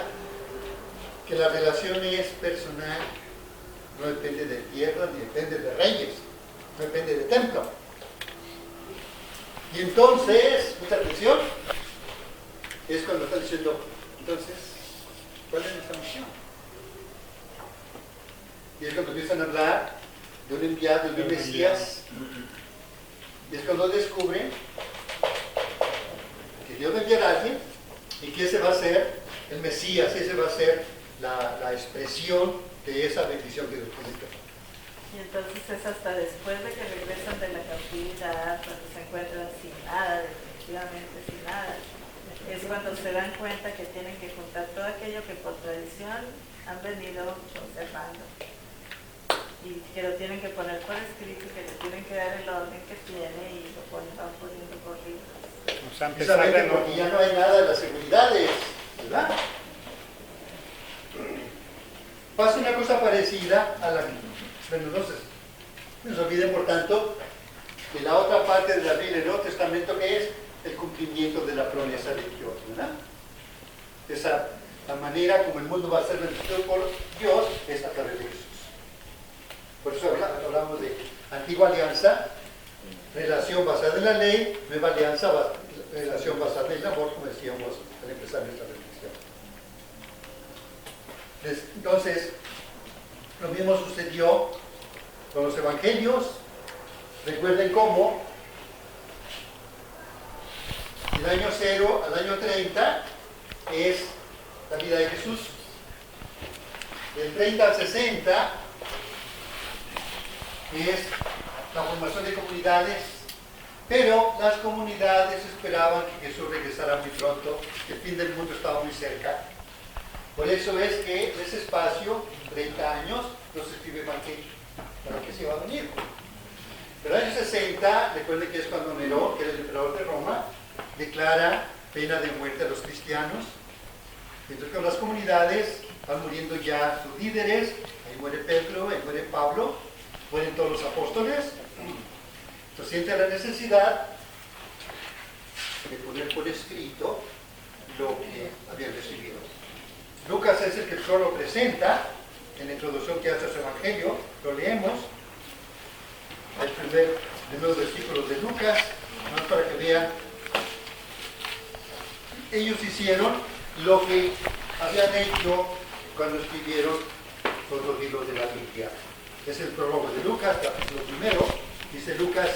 Que la relación es personal, no depende de tierra, ni depende de reyes, no depende de templo. Y entonces, mucha atención, es cuando está diciendo, entonces, ¿cuál es nuestra misión? Y es cuando empiezan a hablar de un enviado, de un Mesías. Y es cuando descubren que Dios va a enviar a alguien y que ese va a ser el Mesías, ese va a ser la expresión de esa bendición que Dios publica. Y entonces es hasta después de que regresan de la cautividad, cuando se encuentran sin nada, definitivamente sin nada, es cuando se dan cuenta que tienen que juntar todo aquello que por tradición han venido observando. Y que lo tienen que poner por escrito, que le tienen que dar el orden que tiene y lo van poniendo por libros. O sea, Precisamente porque ya no hay nada de las seguridades, ¿verdad? Pasa una cosa parecida a la... Bueno, entonces, no se olviden, por tanto, de la otra parte de la Biblia, el Nuevo Testamento, que es el cumplimiento de la promesa de Dios, ¿verdad? Esa, la manera como el mundo va a ser bendecido por Dios es a través de Jesús. Por eso hablamos de antigua alianza, relación basada en la ley, nueva alianza, relación basada en el amor, como decíamos al empezar nuestra reflexión. Entonces, lo mismo sucedió con los evangelios. Recuerden cómo del año 0 al año 30 es la vida de Jesús. Del 30 al 60 es la formación de comunidades, pero las comunidades esperaban que Jesús regresara muy pronto, que el fin del mundo estaba muy cerca. Por eso es que en ese espacio, 30 años, no se escribe evangelio, para que se va a venir. Pero en el año 60, recuerden que es cuando Nerón, que era el emperador de Roma, declara pena de muerte a los cristianos. Entonces con las comunidades van muriendo ya sus líderes, ahí muere Pedro, ahí muere Pablo, mueren todos los apóstoles. Entonces siente la necesidad de poner por escrito lo que habían recibido. Lucas es el que solo presenta en la introducción que hace a su evangelio, lo leemos, el primer versículo de Lucas, más para que vean. Ellos hicieron lo que habían hecho cuando escribieron todos los libros de la Biblia. Es el prólogo de Lucas, capítulo 1, dice Lucas: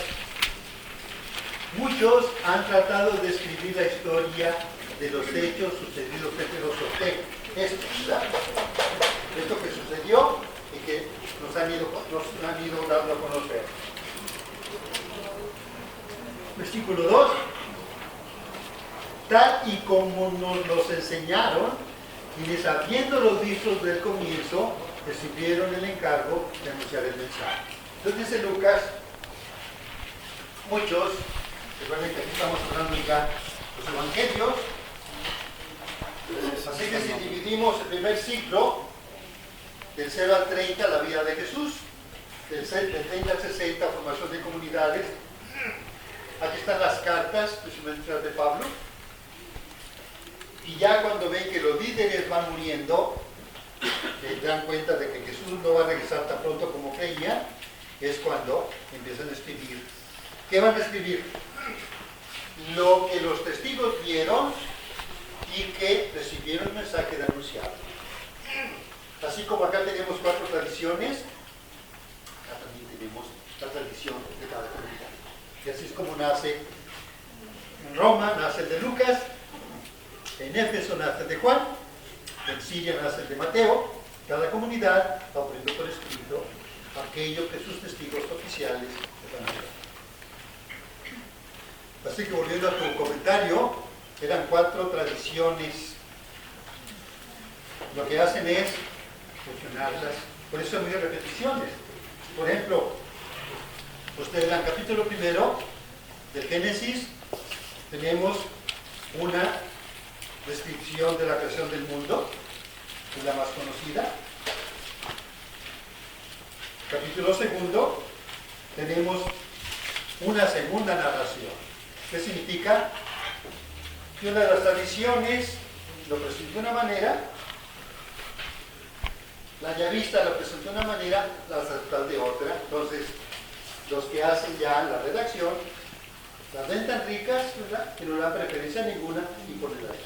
muchos han tratado de escribir la historia de los hechos sucedidos entre los sorteos. Esto que sucedió y que nos han ido dando a conocer. Versículo 2: tal y como nos los enseñaron, quienes habiéndolos visto del comienzo, recibieron el encargo de anunciar el mensaje. Entonces dice Lucas, muchos, recuerden que aquí estamos hablando ya los evangelios, así que si dividimos el primer ciclo, del 0 al 30 la vida de Jesús, del 30 al 60 formación de comunidades. Aquí están las cartas, especialmente las de Pablo. Y ya cuando ven que los líderes van muriendo, se dan cuenta de que Jesús no va a regresar tan pronto como creía, es cuando empiezan a escribir. ¿Qué van a escribir? Lo que los testigos vieron y que recibieron el mensaje de anunciado. Así como acá tenemos 4 tradiciones, acá también tenemos la tradición de cada comunidad. Y así es como nace en Roma, nace el de Lucas, en Éfeso nace el de Juan, en Siria nace el de Mateo. Cada comunidad va poniendo por escrito aquello que sus testigos oficiales están haciendo. Así que volviendo a tu comentario, eran 4 tradiciones. Lo que hacen es fusionarlas, por eso hay muchas repeticiones. Por ejemplo, ustedes en el capítulo 1 del Génesis tenemos una descripción de la creación del mundo, es la más conocida. Capítulo 2 tenemos una segunda narración. ¿Qué significa? Que una de las tradiciones lo presentó de una manera, la llavista lo presentó de una manera, la sacerdotal de otra. Entonces, los que hacen ya la redacción, las ven tan ricas, ¿verdad?, que no dan preferencia a ninguna y ponen la otra.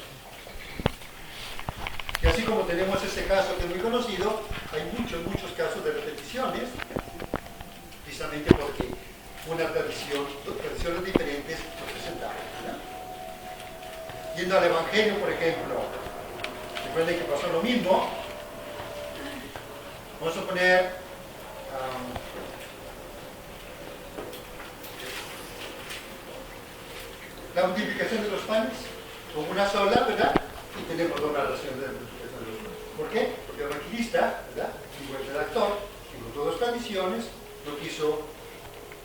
Y así como tenemos ese caso que es muy conocido, hay muchos casos de repeticiones, precisamente porque una tradición, dos tradiciones diferentes lo presentaban, ¿verdad? Yendo al Evangelio, por ejemplo, recuerden que pasó lo mismo. Vamos a poner la multiplicación de los panes como una sola, ¿verdad? Y tenemos 2 narraciones de la multiplicación de los panes. ¿Por qué? Porque el evangelista, ¿verdad?, igual el redactor, encontró 2 tradiciones, no quiso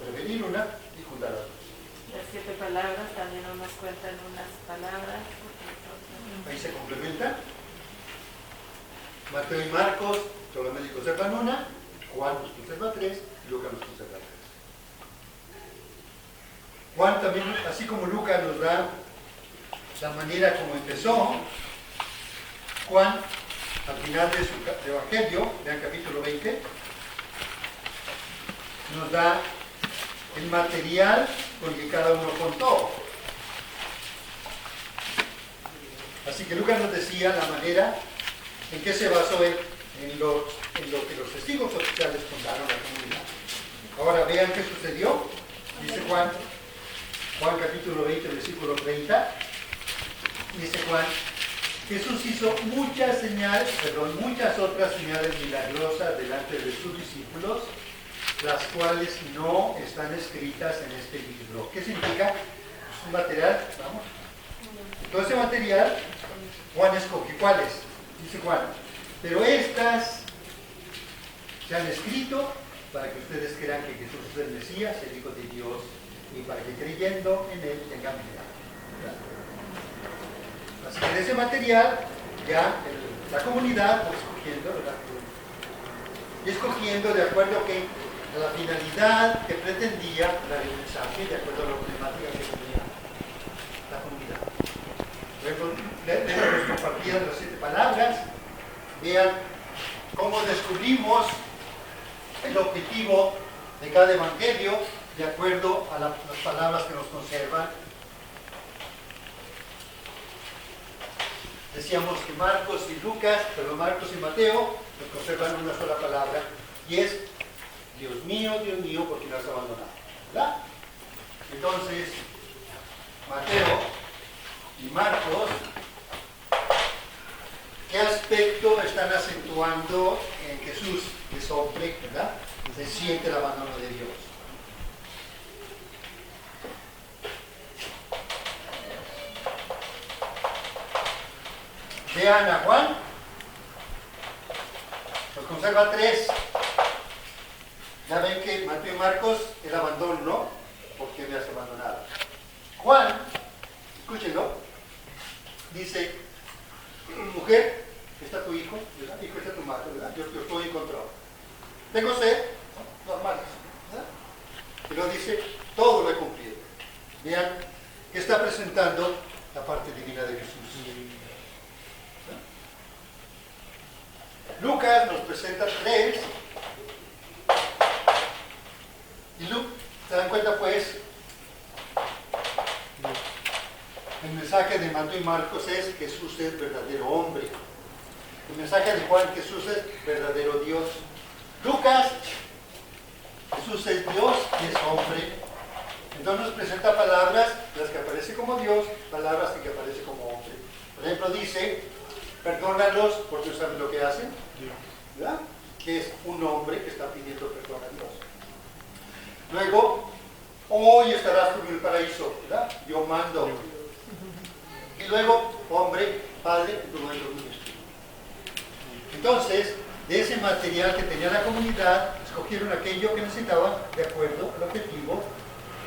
preferir una y juntar las 2. Las 7 palabras también no nos cuentan unas palabras. Ahí se complementa. Mateo y Marcos solamente conservan una, Juan nos conserva 3 y Lucas nos conserva 3. Juan también, así como Lucas nos da la manera como empezó, Juan, al final de su evangelio, vean capítulo 20, nos da el material con que cada uno contó. Así que Lucas nos decía la manera en que se basó él en lo que los testigos oficiales contaron a la comunidad. Ahora vean qué sucedió. Dice Juan capítulo 20, versículo 30. Dice Juan: Jesús hizo muchas otras señales milagrosas delante de sus discípulos, las cuales no están escritas en este libro. ¿Qué significa? Es un material, vamos. Todo ese material, Juan escoge. ¿Cuáles? Dice Juan: pero estas se han escrito para que ustedes crean que Jesús es el Mesías, el Hijo de Dios, y para que creyendo en él tengan vida. Así que de ese material ya la comunidad va escogiendo, ¿verdad?, y escogiendo de acuerdo a la finalidad que pretendía dar el mensaje, de acuerdo a la problemática que tenía la comunidad. Luego les compartía las 7 palabras. Vean cómo descubrimos el objetivo de cada evangelio de acuerdo a las palabras que nos conservan. Decíamos que Marcos y Mateo nos conservan una sola palabra, y es: Dios mío, ¿por qué me has abandonado? ¿Verdad? Entonces, Mateo y Marcos, ¿qué aspecto están acentuando en Jesús? Es hombre, ¿verdad? Se siente el abandono de Dios. Vean a Juan, nos conserva 3. Ya ven que Mateo y Marcos, el abandono, ¿no? ¿Por qué me has abandonado? Juan, escúchenlo, dice: mujer, esta tu tu hijo, ¿verdad? Y cuesta tu madre, ¿verdad? Yo estoy en control. Tengo sed, ¿no? Normal, ¿verdad? Y luego dice, todo lo he cumplido. Vean que está presentando la parte divina de Jesús. ¿No? Lucas nos presenta 3. Y se dan cuenta pues, el mensaje de Mateo y Marcos es Jesús es verdadero hombre. El mensaje de Juan, Jesús es verdadero Dios. Lucas, Jesús es Dios y es hombre. Entonces nos presenta palabras, las que aparece como Dios, palabras que aparece como hombre. Por ejemplo, dice, perdónalos porque no saben lo que hacen, ¿verdad? Que es un hombre que está pidiendo perdón a Dios. Luego, hoy estarás tú en el paraíso, ¿verdad? Yo mando. Y luego, hombre, padre, tú mando un espíritu. Entonces, de ese material que tenía la comunidad, escogieron aquello que necesitaban de acuerdo al objetivo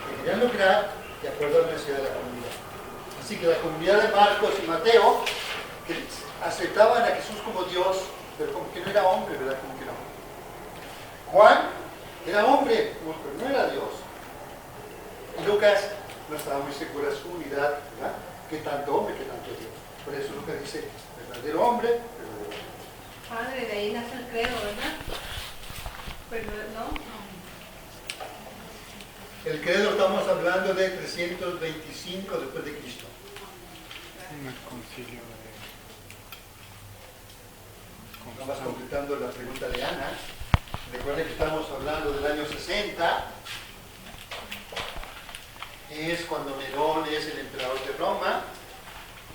que querían lograr, de acuerdo a la necesidad de la comunidad. Así que la comunidad de Marcos y Mateo, que aceptaban a Jesús como Dios, pero como que no era hombre, ¿verdad? Como que no. Juan era hombre, pero no era Dios. Y Lucas no estaba muy seguro de su unidad, ¿verdad? Que tanto hombre, que tanto Dios. Por eso Lucas dice, verdadero hombre, verdadero Dios. Padre, de ahí nace el credo, ¿verdad? Pero no. El credo estamos hablando de 325 después de Cristo. En el concilio Vamos completando la pregunta de Ana. Recuerden que estamos hablando del año 60. Es cuando Nerón es el emperador de Roma.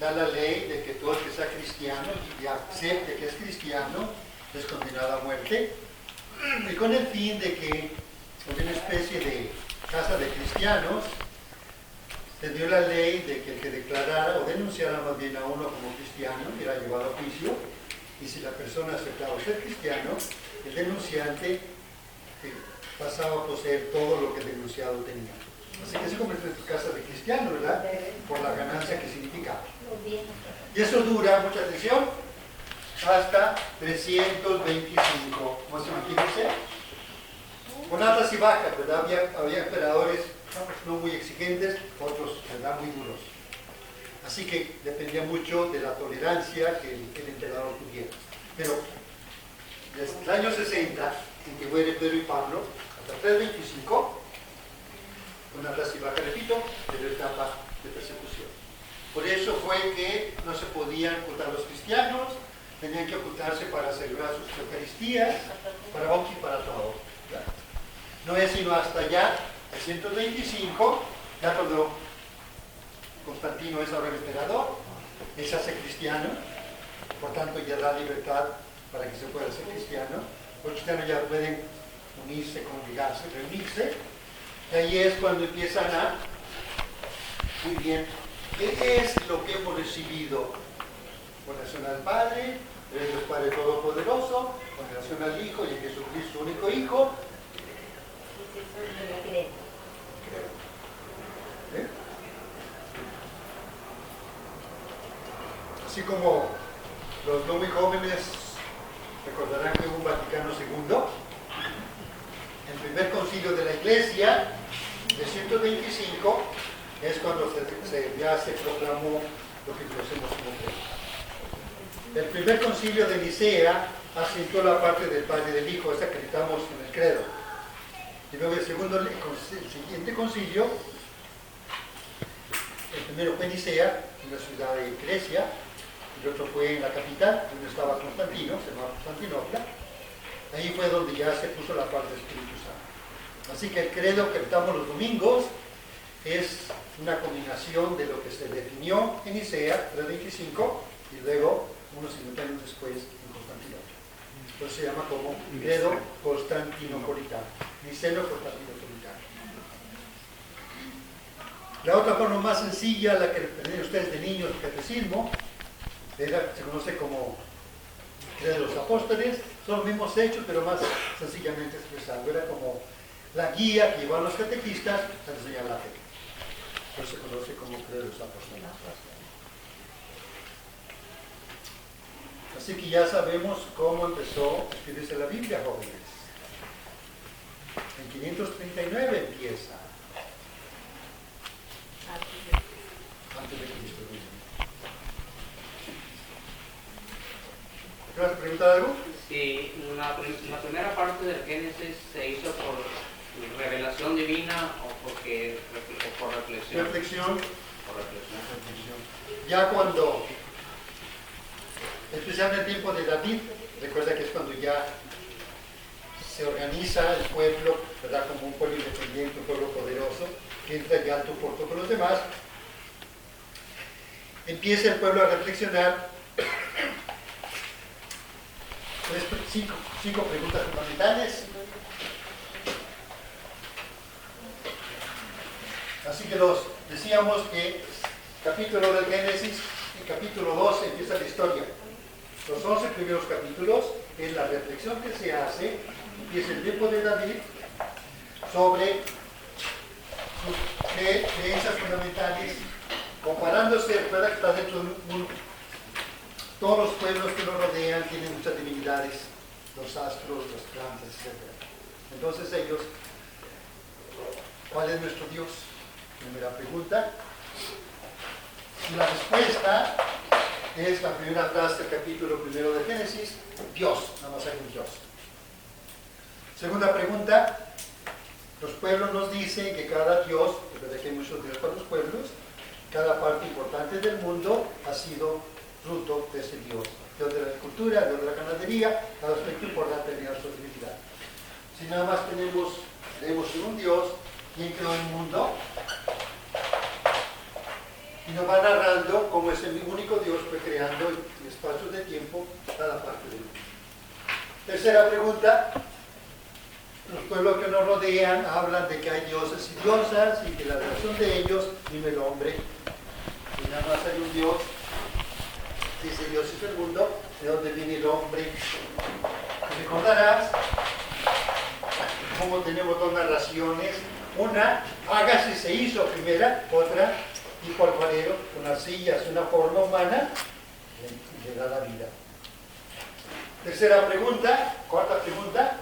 Da la ley de que todo el que sea cristiano y acepte que es cristiano es condenado a muerte. Y con el fin de que una especie de casa de cristianos se dio la ley de que el que declarara o denunciara más bien a uno como cristiano era llevado a juicio, y si la persona aceptaba ser cristiano, el denunciante pasaba a poseer todo lo que el denunciado tenía. Así que se convirtió en tu casa de cristiano, ¿verdad? Por la ganancia que significaba. Y eso dura, mucha atención, hasta 325. ¿Cómo se imagínense? Con altas y bajas, ¿verdad? Había emperadores no muy exigentes, otros, ¿verdad? Muy duros. Así que dependía mucho de la tolerancia que el emperador tuviera. Pero desde el año 60, en que muere Pedro y Pablo, hasta 325, con altas y bajas, repito, de la etapa de persecución. Por eso fue que no se podían ocultar los cristianos, tenían que ocultarse para celebrar sus eucaristías, para bautizar y para todo. ¿Verdad? No es sino hasta ya, el 125, ya cuando Constantino es ahora el emperador, él se hace cristiano, por tanto ya da libertad para que se pueda ser cristiano. Los cristianos ya pueden unirse, congregarse, reunirse, y ahí es cuando empiezan a, muy bien, ¿qué es lo que hemos recibido? Con relación al Padre, el Padre Todopoderoso, con relación al Hijo y a Jesucristo, su único Hijo. ¿Eh? Así como los no muy jóvenes recordarán que hubo un Vaticano II, el primer concilio de la Iglesia, de 125, es cuando ya se proclamó lo que conocemos como credo. El primer concilio de Nicea asentó la parte del Padre y del Hijo, esa que acreditamos en el credo. Y luego el siguiente concilio, el primero fue en Nicea, en la ciudad de Grecia, y el otro fue en la capital, donde estaba Constantino, se llamaba Constantinopla. Ahí fue donde ya se puso la parte del Espíritu Santo. Así que el credo que cantamos los domingos es una combinación de lo que se definió en Nicea, 325, y luego unos 50 años después en Constantinopla. Entonces se llama como credo constantinopolitano, niceno-constantinopolitano. La otra forma más sencilla, la que aprendieron ustedes de niños, el catecismo, se conoce como credo de los apóstoles. Son los mismos hechos, pero más sencillamente expresados. Era como la guía que llevaban los catequistas a enseñar la fe. Entonces se conoce como credo de los apóstoles. Así que ya sabemos cómo empezó a escribirse la Biblia, jóvenes. En 539 empieza. Antes de Cristo. ¿Quieres preguntar algo? Sí, la primera parte del Génesis se hizo por revelación divina o por reflexión. Reflexión. Por reflexión. Ya cuando, especialmente en el tiempo de David, recuerda que es cuando ya se organiza el pueblo, ¿verdad? Como un pueblo independiente, un pueblo poderoso, que entra ya al tú por tú con los demás. Empieza el pueblo a reflexionar. Cinco preguntas fundamentales. Así que decíamos que capítulo del Génesis, en capítulo 12 empieza la historia. Los 11 primeros capítulos es la reflexión que se hace, empieza el tiempo de David, sobre sus creencias fundamentales, comparándose, recuerda que está dentro de un mundo. Todos los pueblos que lo rodean tienen muchas divinidades, los astros, las plantas, etc. Entonces ellos, ¿cuál es nuestro Dios? Primera pregunta. Y la respuesta es la primera frase del capítulo primero de Génesis, Dios, nada más hay un Dios. Segunda pregunta, los pueblos nos dicen que cada Dios, desde que hay muchos dioses para los pueblos, cada parte importante del mundo ha sido fruto de ese Dios. Dios de la agricultura, Dios de la ganadería, cada aspecto importante de nuestra divinidad. Si nada más tenemos un Dios, ¿quién creó el mundo? Y nos va narrando cómo es el único Dios fue creando en espacios de tiempo cada parte del mundo. Tercera pregunta, los pueblos que nos rodean hablan de que hay dioses y diosas y que la relación de ellos vive el hombre. Y nada más hay un Dios. Dice Dios hizo el mundo, de donde viene el hombre. Recordarás cómo tenemos dos narraciones. Una, hágase, se hizo primera, otra, dijo alfarero, con arcillas, una forma humana, y le da la vida. Tercera pregunta, cuarta pregunta.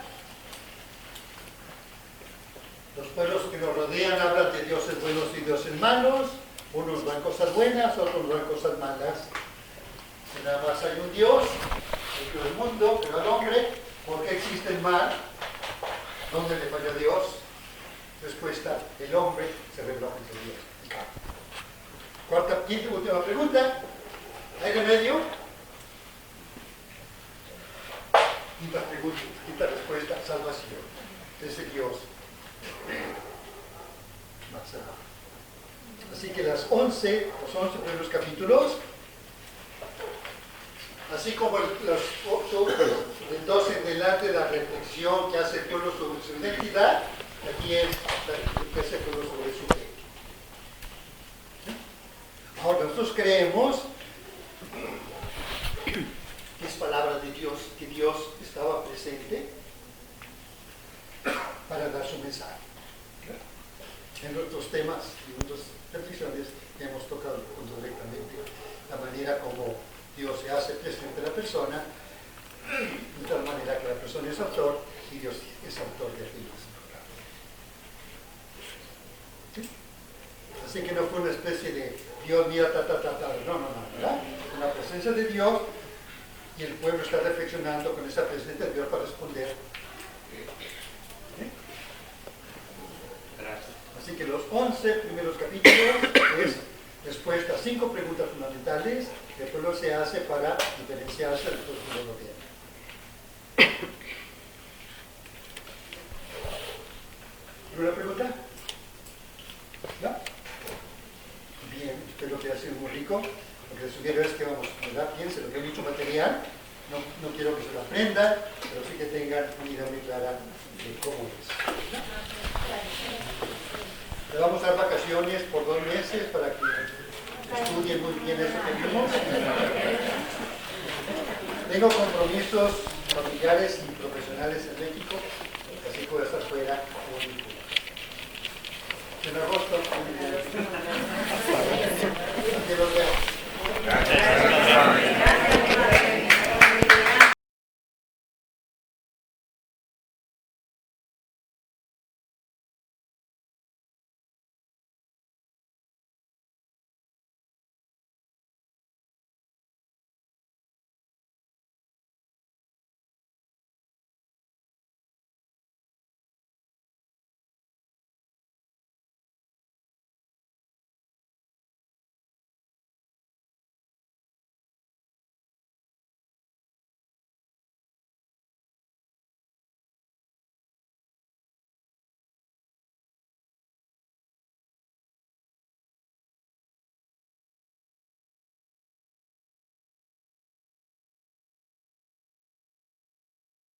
Los pueblos que nos rodean hablan de dioses buenos y dioses malos. Unos dan cosas buenas, otros dan cosas malas. Que nada más hay un Dios, el creó el mundo, creó al hombre. ¿Por qué existe el mal? ¿Dónde le falló Dios? Respuesta, el hombre se rebeló contra Dios. Cuarta, quinta y última pregunta. ¿Hay remedio? Quinta pregunta, quinta respuesta, salvación. Ese Dios más allá. Así que los 11 primeros capítulos, así como el 12 en adelante, la reflexión que hace el pueblo sobre su identidad, aquí es la que hace el pueblo sobre su fe. Ahora, nosotros creemos que es palabra de Dios, que Dios estaba presente para dar su mensaje. En otros temas y otras reflexiones hemos tocado directamente la manera como Dios se hace presente a la persona, de tal manera que la persona es autor y Dios es autor de aquellos. ¿Sí? Así que no fue una especie de Dios mira, no, ¿verdad? Con la presencia de Dios y el pueblo está reflexionando con esa presencia de Dios para responder. Así que los 11 primeros capítulos es respuesta a 5 preguntas fundamentales que el pueblo se hace para diferenciarse del pueblo que lo rodea. ¿Alguna pregunta? ¿No? Bien, espero que haya sido muy rico. Lo que les sugiero es que ¿verdad? Piensen lo que hay mucho material. No quiero que se lo aprendan, pero sí que tengan una idea muy clara de cómo es. Le vamos a dar vacaciones por 2 meses para que estudien muy bien eso que vimos. Tengo compromisos familiares y profesionales en México, así puedo estar fuera. En agosto. Aquí los veo.